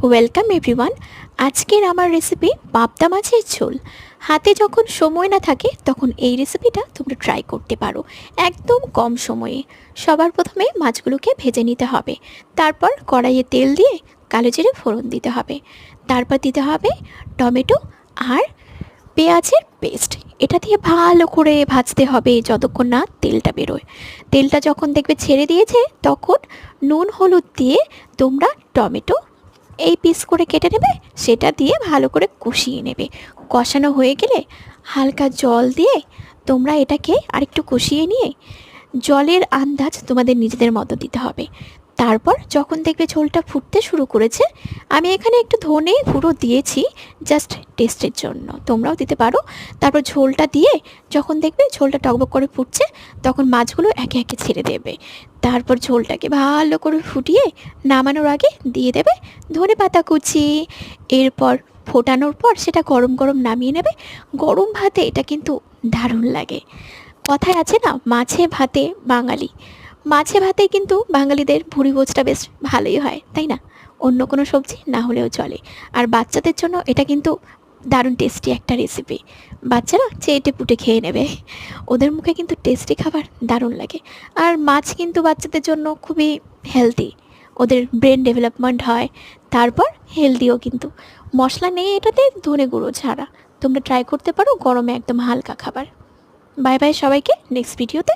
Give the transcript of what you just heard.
Welcome everyone. আজকের আমার recipe পাবদা মাছের ঝোল। হাতে যখন সময় না থাকে তখন এই রেসিপিটা তোমরা ট্রাই করতে পারো একদম কম সময়ে। সবার প্রথমে মাছগুলোকে ভেজে নিতে হবে, তারপর কড়াইয়ে তেল দিয়ে কালো জিরে ফোড়ন দিতে হবে, তারপর দিতে হবে টমেটো আর পেঁয়াজের পেস্ট। এটা দিয়ে ভালো করে ভাজতে হবে যতক্ষণ না তেলটা বেরোয়। তেলটা যখন দেখবে ছেড়ে দিয়েছে তখন নুন হলুদ দিয়ে তোমরা টমেটো এই পিস করে কেটে নেবে, সেটা দিয়ে ভালো করে কষিয়ে নেবে। কষানো হয়ে গেলে হালকা জল দিয়ে তোমরা এটাকে আরেকটু কষিয়ে নিয়ে জলের আন্দাজ তোমাদের নিজেদের মতো দিতে হবে। তারপর যখন দেখবে ঝোলটা ফুটতে শুরু করেছে, আমি এখানে একটু ধনে গুঁড়ো দিয়েছি জাস্ট টেস্টের জন্য, তোমরাও দিতে পারো। তারপর ঝোলটা দিয়ে যখন দেখবে ঝোলটা টকবক করে ফুটছে তখন মাছগুলো একে একে ছেড়ে দেবে। তারপর ঝোলটাকে ভালো করে ফুটিয়ে নামানোর আগে দিয়ে দেবে ধনে পাতা কুচি। এরপর ফোটানোর পর সেটা গরম গরম নামিয়ে নেবে। গরম ভাতে এটা কিন্তু দারুণ লাগে। কথায় আছে না, মাছে ভাতে বাঙালি। মাছে ভাতে কিন্তু বাঙালিদের ভুঁড়ি ভোজটা বেশ ভালোই হয়, তাই না? অন্য কোনো সবজি না হলেও চলে। আর বাচ্চাদের জন্য এটা কিন্তু দারুণ টেস্টি একটা রেসিপি। বাচ্চারা চেটে পুটে খেয়ে নেবে, ওদের মুখে কিন্তু টেস্টি খাবার দারুণ লাগে। আর মাছ কিন্তু বাচ্চাদের জন্য খুবই হেলদি, ওদের ব্রেন ডেভেলপমেন্ট হয়। তারপর হেলদিও কিন্তু। মশলা নেই এটাতে, ধনে গুঁড়ো ছাড়া। তোমরা ট্রাই করতে পারো, গরমে একদম হালকা খাবার। বাই বাই সবাইকে, নেক্সট ভিডিওতে